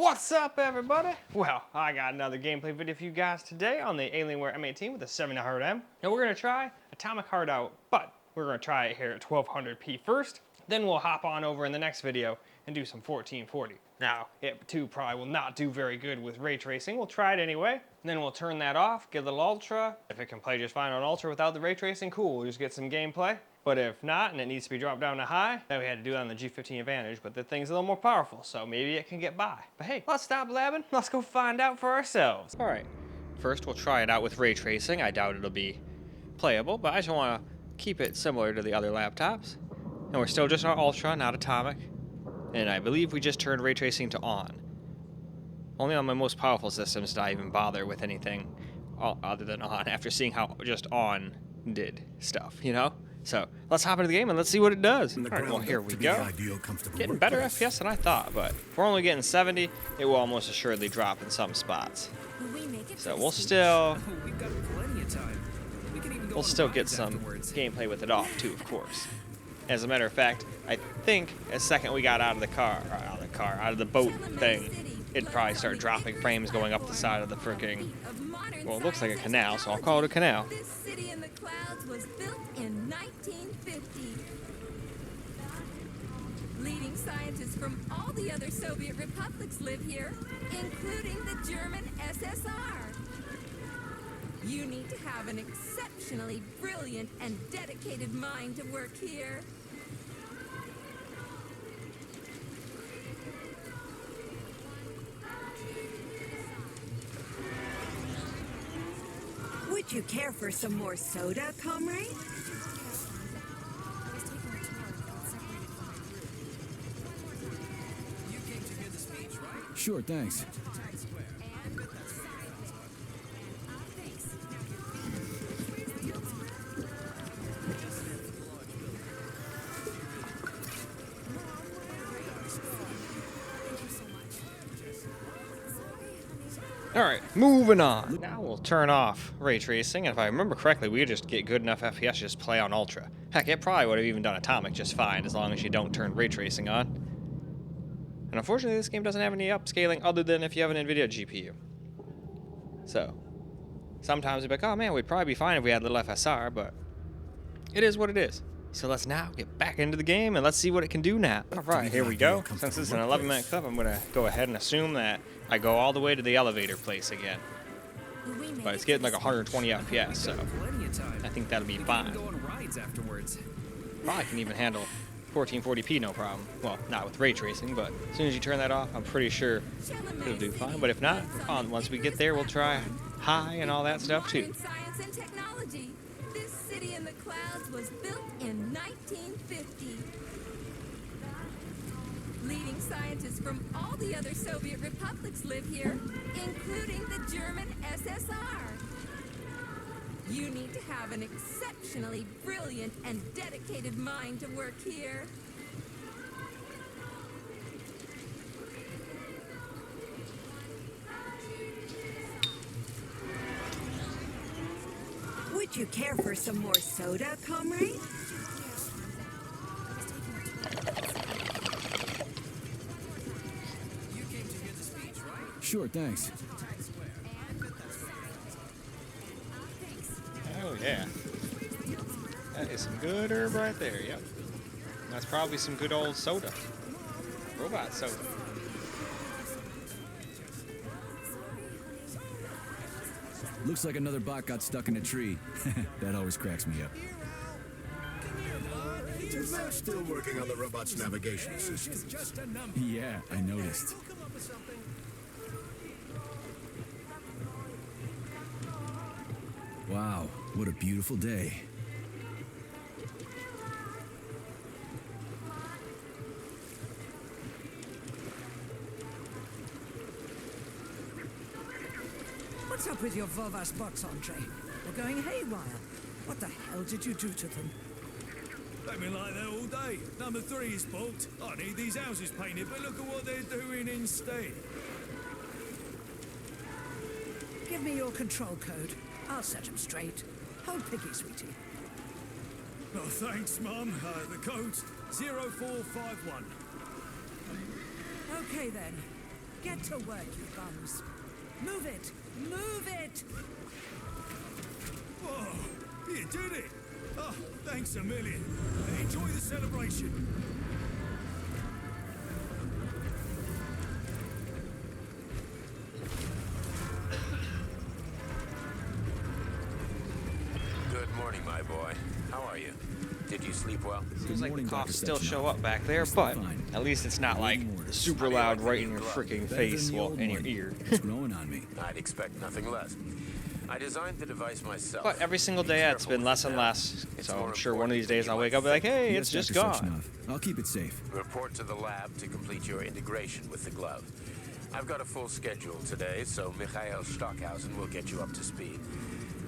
What's up, everybody? Well, I got another gameplay video for you guys today on the Alienware M18 with the 7900M. And we're gonna try Atomic Heart out, but we're gonna try it here at 1200p first. Then we'll hop on over in the next video and do some 1440. Now, it too probably will not do very good with ray tracing. We'll try it anyway. And then we'll turn that off, get a little ultra. If it can play just fine on ultra without the ray tracing, cool, we'll just get some gameplay. But if not, and it needs to be dropped down to high, then we had to do that on the G15 Advantage, but the thing's a little more powerful, so maybe it can get by. But hey, let's stop blabbing, let's go find out for ourselves. All right, first we'll try it out with ray tracing. I doubt it'll be playable, but I just wanna keep it similar to the other laptops. And we're still just on Ultra, not Atomic. And I believe we just turned ray tracing to on. Only on my most powerful systems did I even bother with anything other than on, after seeing how just on did stuff, you know? So let's hop into the game and let's see what it does. All right, well, here we go. Getting better FPS than I thought, but if we're only getting 70, it will almost assuredly drop in some spots. So we'll still get some gameplay with it off too, of course. As a matter of fact, I think the second we got out of the boat thing, it'd probably start dropping frames going up the side of the freaking, well, it looks like a canal, so I'll call it a canal. This city in the clouds was built in 1950. Leading scientists from all the other Soviet republics live here, including the German SSR. You need to have an exceptionally brilliant and dedicated mind to work here. Would you care for some more soda, comrade? Sure, thanks. All right, moving on. Now we'll turn off ray tracing, and if I remember correctly, we just get good enough FPS to just play on Ultra. Heck, it probably would have even done Atomic just fine, as long as you don't turn ray tracing on. And unfortunately, this game doesn't have any upscaling other than if you have an NVIDIA GPU. So, sometimes you'd be like, oh man, we'd probably be fine if we had a little FSR, but it is what it is. So let's now get back into the game and let's see what it can do now. All right, here we go. Since this is an 11-minute clip, I'm gonna go ahead and assume that I go all the way to the elevator place again. But it's getting like 120 FPS, so I think that'll be fine. Probably can even handle 1440p no problem. Well, not with ray tracing, but as soon as you turn that off, I'm pretty sure it'll do fine. But if not, once we get there, we'll try high and all that stuff too. Science and technology. This city in the clouds was built in 1950. Leading scientists from all the other Soviet republics live here, including the German SSR. You need to have an exceptionally brilliant and dedicated mind to work here. Would you care for some more soda, comrade? Sure, thanks. Oh yeah. That is some good herb right there, yep. That's probably some good old soda. Robot soda. Looks like another bot got stuck in a tree. That always cracks me up. They're still working on the robot's navigation system. Yeah, I noticed. Wow, what a beautiful day. What's up with your Volvas box, Andre? They're going haywire. What the hell did you do to them? They've been like that all day. Number 3 is booked. I need these houses painted, but look at what they're doing instead. Give me your control code. I'll set them straight. Hold piggy, sweetie. Oh, thanks, Mum. The code's 0451. Okay, then. Get to work, you bums. Move it! Move it! Whoa, you did it! Oh, thanks a million. Enjoy the celebration. Good morning, my boy. How are you? Did you sleep well? Seems like the morning, coughs Dr. still Sechenov. show up back there, but Fine. at least it's not like super loud right in your freaking Better face, than the well, old in your one. ear. It's growing on me. I'd expect nothing less. I designed the device myself. But every single day it's been less and less, so I'm sure one of these days I'll wake up and be like, hey, it's Yes, just Dr. gone. Sechenov. I'll keep it safe. Report to the lab to complete your integration with the glove. I've got a full schedule today, so Mikhail Stockhausen will get you up to speed.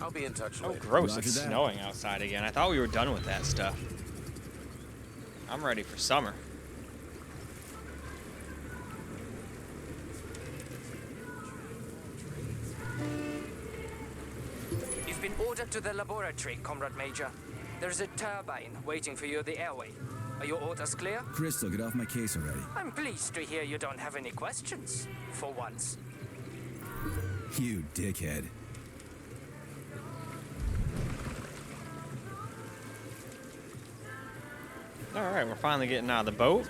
I'll be in touch Oh, later. gross, Roger it's that. snowing outside again. I thought we were done with that stuff. I'm ready for summer. You've been ordered to the laboratory, Comrade Major. There's a turbine waiting for you at the airway. Are your orders clear? Crystal, get off my case already. I'm pleased to hear you don't have any questions, for once. You dickhead. Alright, we're finally getting out of the boat.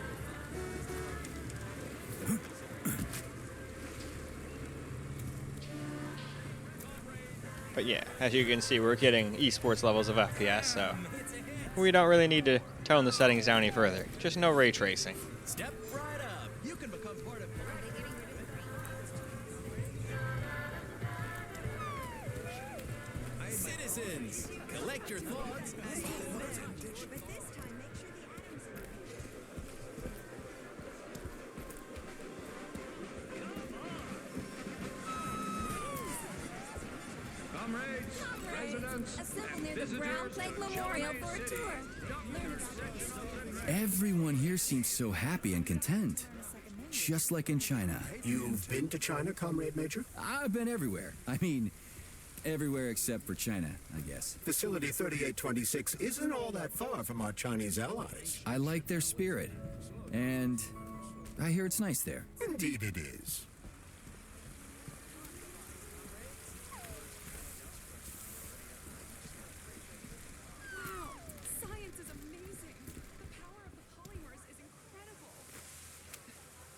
But yeah, as you can see, we're getting esports levels of FPS, so we don't really need to tone the settings down any further. Just no ray tracing. Step right up. You can become part of. Citizens, collect your thoughts. Assemble near the Brown Plague Memorial for a tour. Learn Everyone here seems so happy and content. Just like in China. You've been to China, Comrade Major? I've been everywhere. I mean, everywhere except for China, I guess. Facility 3826 isn't all that far from our Chinese allies. I like their spirit. And I hear it's nice there. Indeed it is. Wow, science is amazing. The power of the polymers is incredible.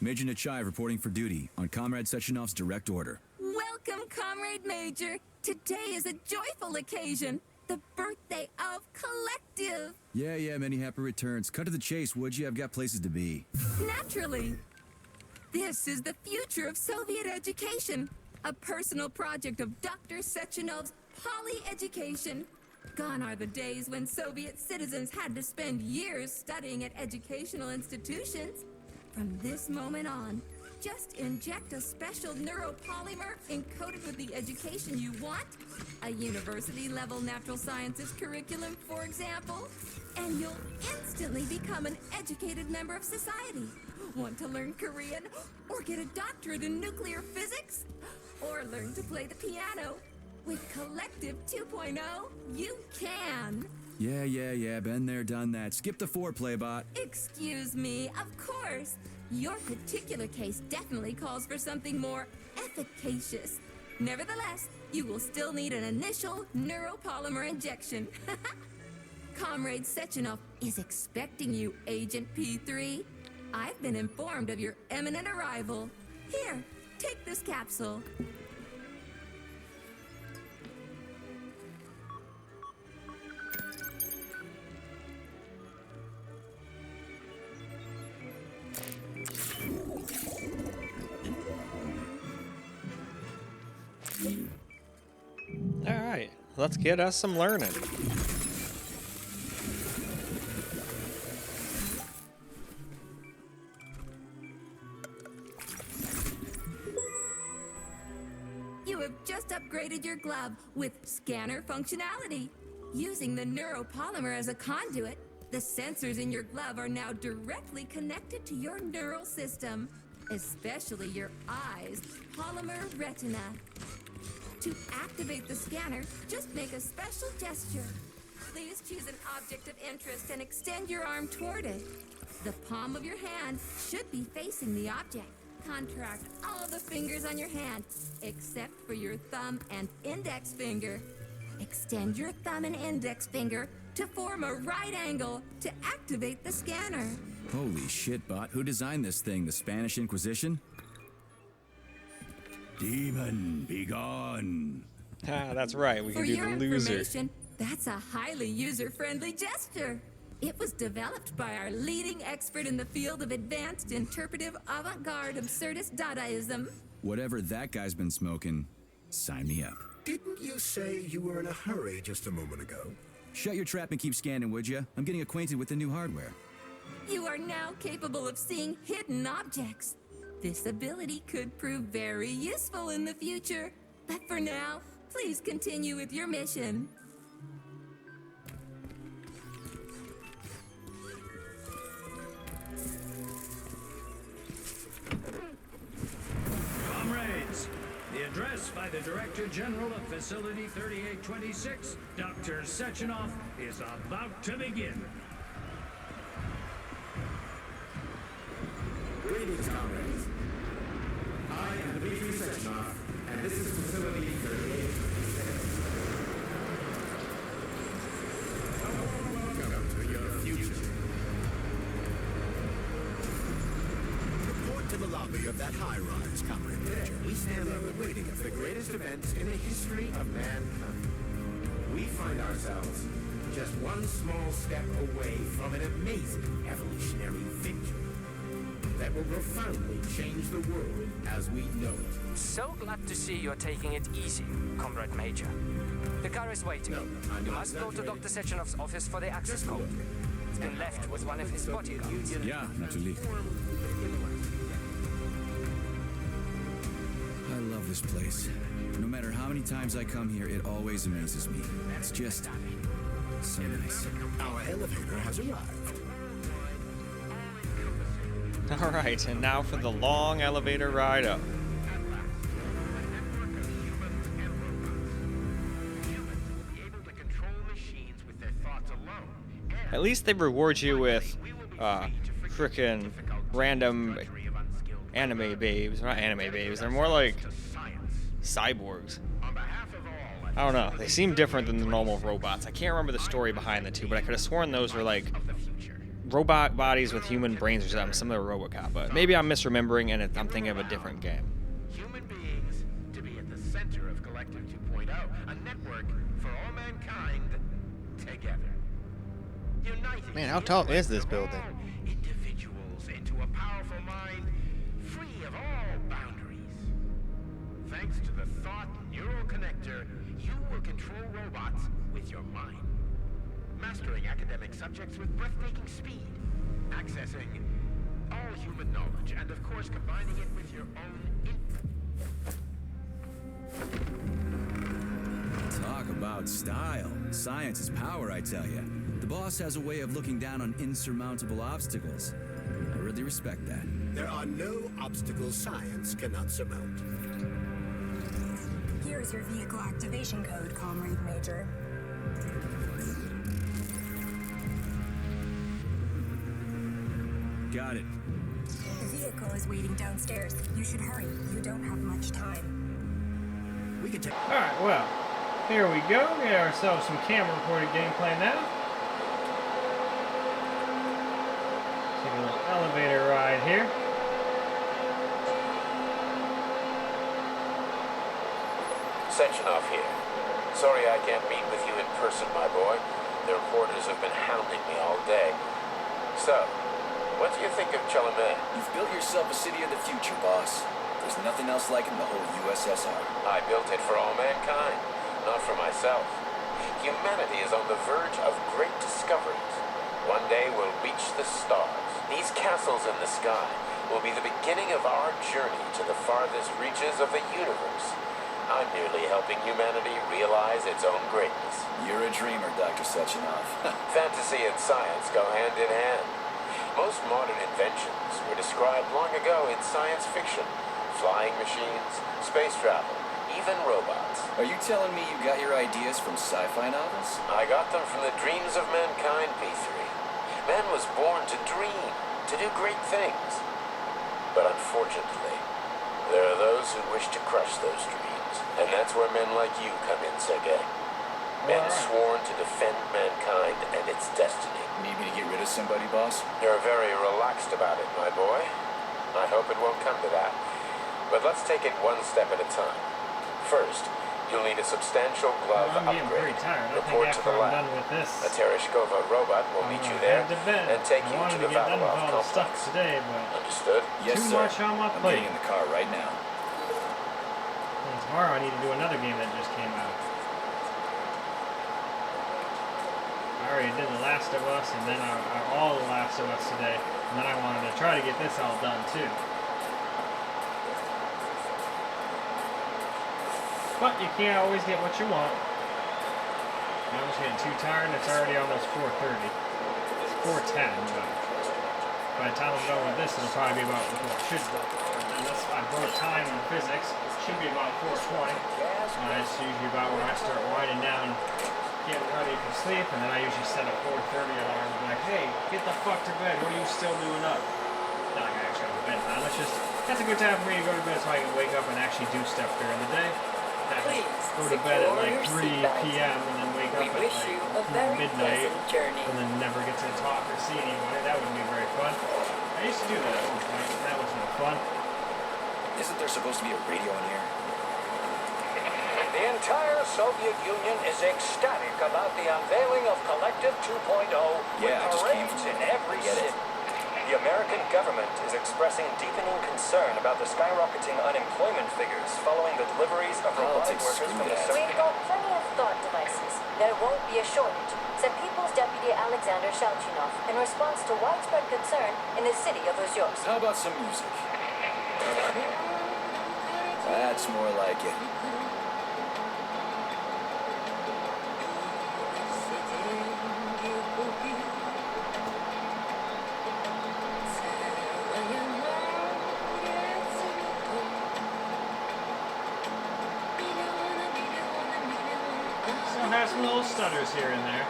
Major Nechayev reporting for duty on Comrade Sechenov's direct order. Welcome, Comrade Major. Today is a joyful occasion. The birthday of Collective. Yeah, many happy returns. Cut to the chase, would you? I've got places to be. Naturally. This is the future of Soviet education. A personal project of Dr. Sechenov's poly-education. Gone are the days when Soviet citizens had to spend years studying at educational institutions. From this moment on, just inject a special neuropolymer encoded with the education you want, a university-level natural sciences curriculum, for example, and you'll instantly become an educated member of society. Want to learn Korean, or get a doctorate in nuclear physics, or learn to play the piano? With Collective 2.0, you can. Yeah, been there, done that. Skip the foreplay, bot. Excuse me, of course. Your particular case definitely calls for something more efficacious. Nevertheless, you will still need an initial neuropolymer injection. Comrade Sechenov is expecting you, Agent P3. I've been informed of your imminent arrival. Here, take this capsule. Alright, let's get us some learning. You have just upgraded your glove with scanner functionality. Using the neuropolymer as a conduit, the sensors in your glove are now directly connected to your neural system, especially your eyes' polymer retina. To activate the scanner, just make a special gesture. Please choose an object of interest and extend your arm toward it. The palm of your hand should be facing the object. contract all the fingers on your hand, except for your thumb and index finger. Extend your thumb and index finger to form a right angle to activate the scanner. Holy shit, bot. Who designed this thing? The Spanish Inquisition? Demon, be gone. Ah, that's right. We For can do your the loser. information, that's a highly user-friendly gesture. It was developed by our leading expert in the field of advanced interpretive avant-garde absurdist Dadaism. Whatever that guy's been smoking, sign me up. Didn't you say you were in a hurry just a moment ago? Shut your trap and keep scanning, would ya? I'm getting acquainted with the new hardware. You are now capable of seeing hidden objects. This ability could prove very useful in the future. But for now, please continue with your mission. Comrades, the address by the Director General of Facility 3826, Dr. Sechenov, is about to begin. Greetings, comrades. I am Dmitry Sechenov, and this is Facility 3826. Welcome to your future. Report to the lobby of that high-rise, Comrade Major. We stand on the waiting of the greatest events in the history of mankind. We find ourselves just one small step away from an amazing evolutionary victory that will profoundly change the world as we know it. So glad to see you're taking it easy, Comrade Major. The car is waiting. No, I'm you not must go to exaggerating. Dr. Sechenov's office for the access code. It's been left with one of his bodyguards. Yeah, naturally. I love this place. No matter how many times I come here, it always amazes me. It's just so nice. Our elevator has arrived. All right, and now for the long elevator ride up. At least they reward you with frickin' random anime babes. Not anime babes, they're more like cyborgs. I don't know, they seem different than the normal robots. I can't remember the story behind the two, but I could have sworn those were like robot bodies with human brains or something, similar to RoboCop, but maybe I'm misremembering and I'm thinking of a different game. Human beings to be at the center of Collective 2.0, a network for all mankind together. Uniting Man, how tall is this building? individuals into a powerful mind free of all boundaries. Thanks to the thought neural connector, you will control robots with your mind. Mastering academic subjects with breathtaking speed, accessing all human knowledge, and of course combining it with your own Talk about style. Science is power, I tell ya. The boss has a way of looking down on insurmountable obstacles. I really respect that. There are no obstacles science cannot surmount. Here's your vehicle activation code, Comrade Major. Got it. The vehicle is waiting downstairs. You should hurry. You don't have much time. We can take... All right, well, here we go. We get ourselves some camera-recorded gameplay now. Take a little elevator ride here. Sechenov here. Sorry I can't meet with you in person, my boy. The reporters have been hounding me all day. So, what do you think of CherryMX? You've built yourself a city of the future, boss. There's nothing else like it in the whole USSR. I built it for all mankind, not for myself. Humanity is on the verge of great discoveries. One day we'll reach the stars. These castles in the sky will be the beginning of our journey to the farthest reaches of the universe. I'm merely helping humanity realize its own greatness. You're a dreamer, Dr. Sechenov. Fantasy and science go hand in hand. Most modern inventions were described long ago in science fiction. Flying machines, space travel, even robots. Are you telling me you got your ideas from sci-fi novels? I got them from the dreams of mankind, P3. Man was born to dream, to do great things. But unfortunately, there are those who wish to crush those dreams. And that's where men like you come in, Sergei. Men sworn to defend mankind and its destiny. Need me to get rid of somebody, boss? You're very relaxed about it, my boy. I hope it won't come to that. But let's take it one step at a time. First, you'll need a substantial glove upgrade. Report to the lab. A Tereshkova robot will meet you there and take you to the Vavilov complex. Understood? Yes, Too sir. much on my I'm plate. getting in the car right now. And tomorrow I need to do another game that just came out. I already did The Last of Us, and then all The Last of Us today, and then I wanted to try to get this all done too. But you can't always get what you want. I'm just getting too tired, and it's already almost 4:30. It's 4:10, but by the time I'm done with this, it'll probably be about, well, it should be, unless I broke time in physics, it should be about 4:20. It's usually about when I start winding down, getting ready for sleep, and then I usually set a 4:30 alarm. I'm like, hey, get the fuck to bed. What are you still doing up? Not like I actually have a bedtime. That's a good time for me to go to bed so I can wake up and actually do stuff during the day. Go to bed at like 3 p.m. and then wake up at like midnight and then never get to talk or see anybody. That wouldn't be very fun. I used to do that at one point, and that was no fun. Isn't there supposed to be a radio in here? The entire Soviet Union is ecstatic about the unveiling of Collective 2.0 with parades in every city. The American government is expressing deepening concern about the skyrocketing unemployment figures following the deliveries of robotic workers from the Soviet. We've got plenty of thought devices. There won't be a shortage, said People's Deputy Alexander Shalchinov in response to widespread concern in the city of Uzyorsk. How about some music? That's more like it. Have some little stutters here and there.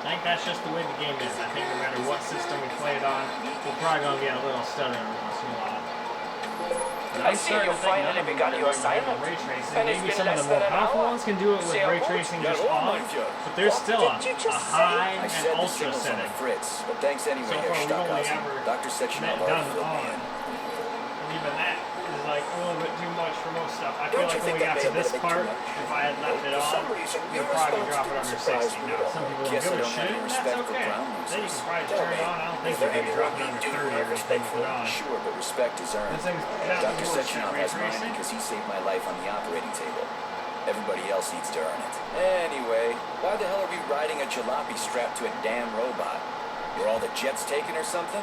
I think that's just the way the game is. I think no matter what system we play it on, we're probably going to get a little stutter every once in a while. I see you finally begun your assignment. Ray tracing. And it's Maybe been some of less the more than an powerful hour. ones can do it with ray tracing just on, but there's still a high I and said the ultra signal's on setting. the fritz, but thanks anyway, So Herr far, we've only Stockhausen. ever Dr. Sechenov done already filled me on. in. And even that is like a little bit too much for most stuff. I feel like when we got to this part, if I had left it on, it would probably drop it under 60. Now, some people don't give a shit, and that's okay. Then you can probably turn it on. I don't think we're going to drop it under 30 or anything with it on. Sure, but respect is earned. Dr. Sechenov has mine because he saved my life on the operating table. Everybody else needs to earn it. Anyway, why the hell are we riding a jalopy strapped to a damn robot? Were all the jets taken or something?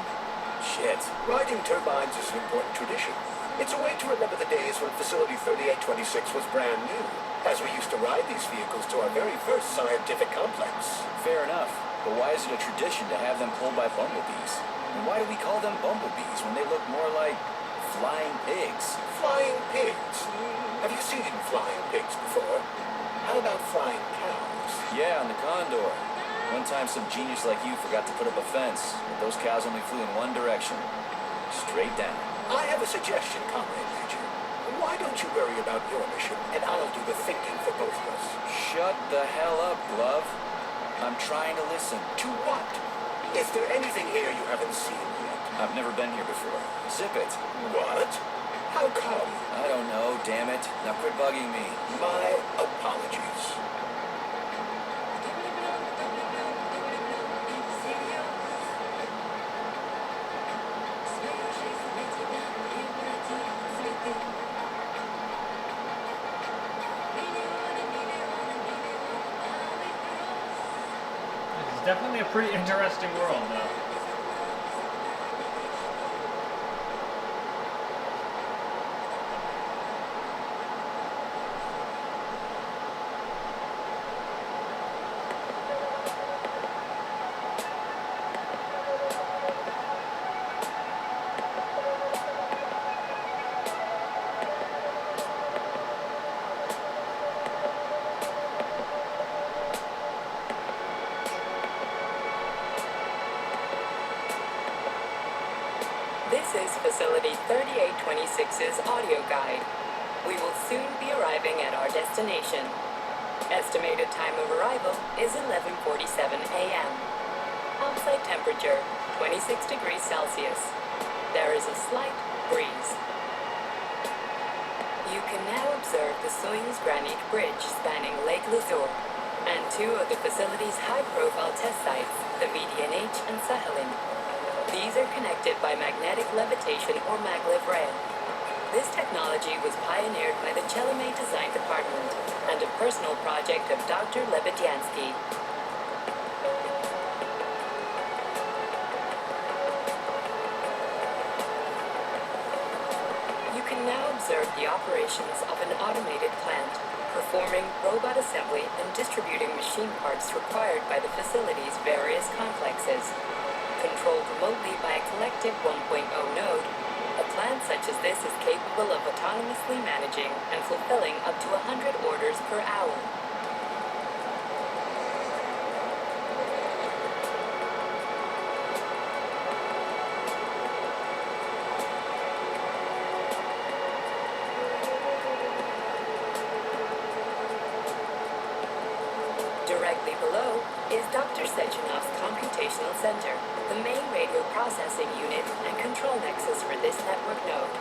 Shit. Riding turbines is an important tradition. It's a way to remember the days when Facility 3826 was brand new, as we used to ride these vehicles to our very first scientific complex. Fair enough, but why is it a tradition to have them pulled by bumblebees? And why do we call them bumblebees when they look more like flying pigs? Flying pigs? Have you seen flying pigs before? How about flying cows? Yeah, on the Condor. One time some genius like you forgot to put up a fence, but those cows only flew in one direction. Straight down. I have a suggestion, Comrade Major. Why don't you worry about your mission, and I'll do the thinking for both of us? Shut the hell up, Glove. I'm trying to listen. To what? Is there anything here you haven't seen yet? I've never been here before. Zip it. What? How come? I don't know, damn it. Now quit bugging me. My apologies. It's definitely a pretty interesting world, though. is Facility 3826's audio guide. We will soon be arriving at our destination. Estimated time of arrival is 11:47 a.m. Outside temperature, 26 degrees Celsius. There is a slight breeze. You can now observe the Soyuz Granite Bridge spanning Lake Luzor and two of the facility's high-profile test sites, the VDNH and Sakhalin. These are connected by magnetic levitation or maglev rail. This technology was pioneered by the CherryMX Design Department and a personal project of Dr. Lebedyansky. You can now observe the operations of an automated plant, performing robot assembly and distributing machine parts required by the facility's various complexes. Controlled remotely by a collective 1.0 node, a plant such as this is capable of autonomously managing and fulfilling up to 100 orders per hour. Directly below is Dr. Sechenov's computational center, the main radio processing unit and control nexus for this network node.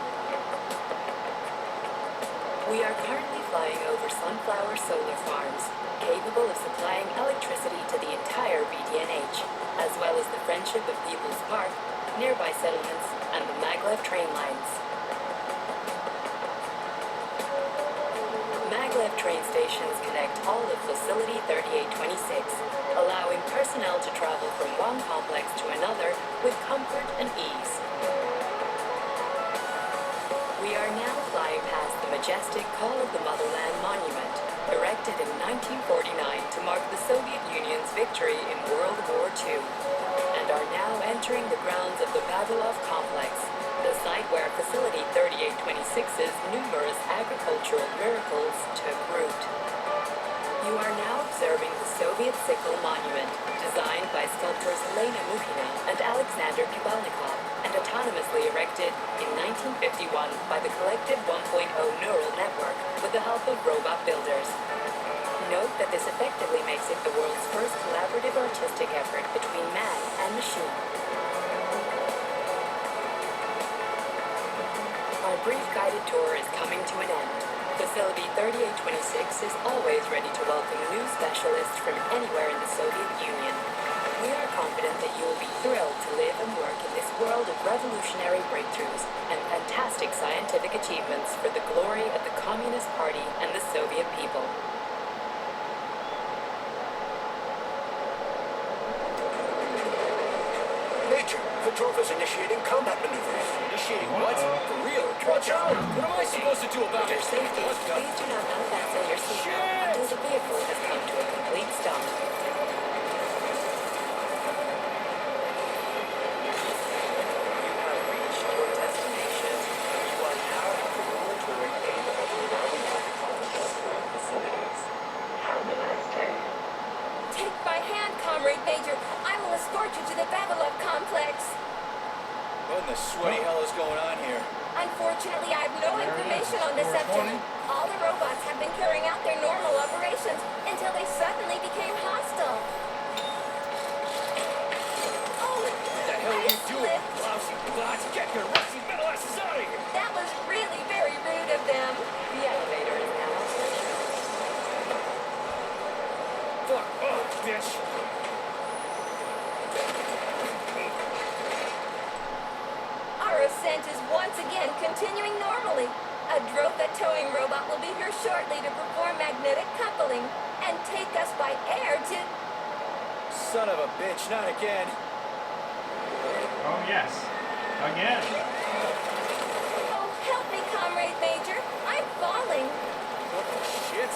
We are currently flying over sunflower solar farms, capable of supplying electricity to the entire VDNH, as well as the Friendship of People's Park, nearby settlements, and the maglev train lines. Maglev train stations connect all of Facility 3826, allowing personnel to travel from one complex to another with comfort and ease. We are now flying past the majestic Call of the Motherland monument, erected in 1949 to mark the Soviet Union's victory in World War II, and are now entering the grounds of the Vavilov complex, the site where Facility 3826's numerous agricultural miracles took root. You are now observing the Soviet Sickle Monument, designed by sculptors Elena Mukhina and Alexander Kibalnikov, and autonomously erected in 1951 by the Collective 1.0 Neural Network with the help of robot builders. Note that this effectively makes it the world's first collaborative artistic effort between man and machine. Our brief guided tour is coming to an end. Facility 3826 is always ready to welcome new specialists from anywhere in the Soviet Union. We are confident that you will be thrilled to live and work in this world of revolutionary breakthroughs and fantastic scientific achievements for the glory of the Communist Party and the Soviet people. Major, Petrova's initiating combat maneuvers. Initiating what? For real? Watch out! What am I supposed to do about For it? safety, please do not unfasten your seatbelt until the vehicle has come to a complete stop. Take my hand, Comrade Major. I will escort you to the Vavilov complex. What in the sweaty hell is going on here? Unfortunately, I have no information on this subject. All the robots have been carrying out their normal operations until they suddenly became hostile. Oh, What the hell are you doing? Lousy bots, get your rusty metal asses out of here! that was really very rude of them. The elevator is now operational. Fuck off, bitch! Our ascent is once again continuing normally. A Drova towing robot will be here shortly to perform magnetic coupling and take us by air to... Son of a bitch, not again. Oh, yes. Again. Oh, help me, Comrade Major. I'm falling. What the shit?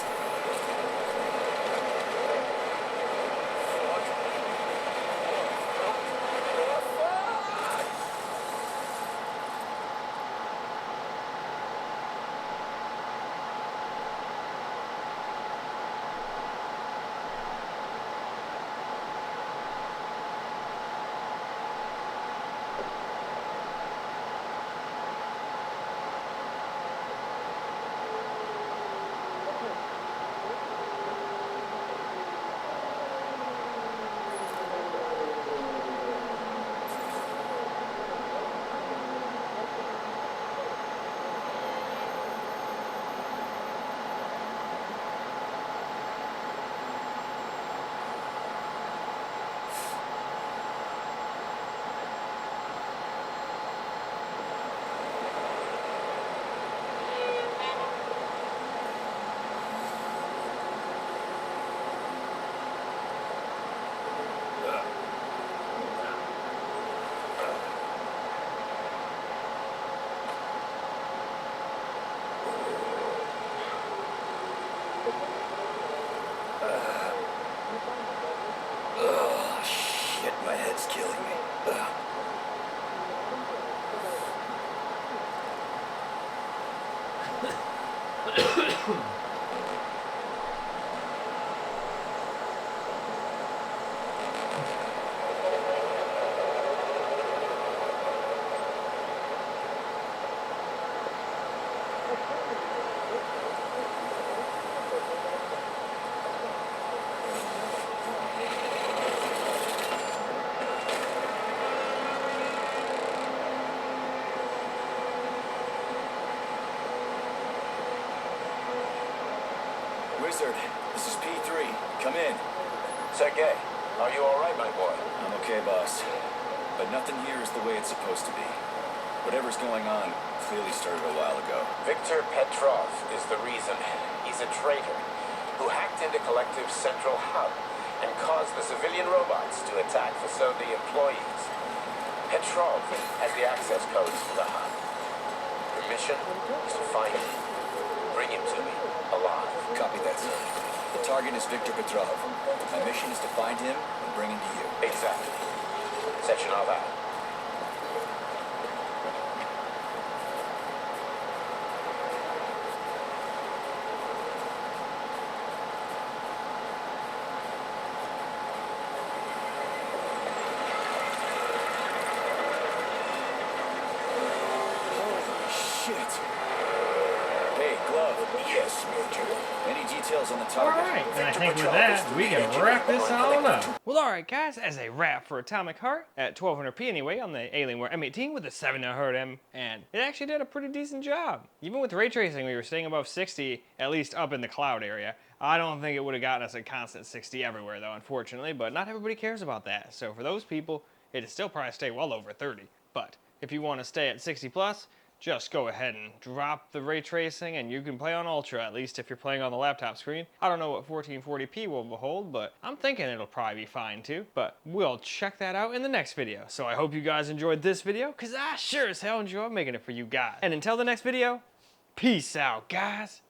Wizard, this is P3. Come in. Sergey, are you all right, my boy? I'm okay, boss. But nothing here is the way it's supposed to be. Whatever's going on clearly started a while ago. Viktor Petrov is the reason. He's a traitor who hacked into Collective's central hub and caused the civilian robots to attack facility employees. Petrov has the access codes to the hub. Your mission is to find him. Bring him to me, alive. Copy that, sir. The target is Viktor Petrov. My mission is to find him and bring him to you. Exactly. Sectionov out. Yes, Major. Any details on the target? Alright, and I think with that, we can wrap this on up. Well, alright guys, as a wrap for Atomic Heart at 1200p anyway on the Alienware M18 with the 7900M, and it actually did a pretty decent job. Even with ray tracing, we were staying above 60, at least up in the cloud area. I don't think it would have gotten us a constant 60 everywhere though, unfortunately, but not everybody cares about that. So for those people, it'd still probably stay well over 30. But if you want to stay at 60 plus, just go ahead and drop the ray tracing and you can play on Ultra, at least if you're playing on the laptop screen. I don't know what 1440p will hold, but I'm thinking it'll probably be fine too. But we'll check that out in the next video. So I hope you guys enjoyed this video, because I sure as hell enjoyed making it for you guys. And until the next video, peace out, guys.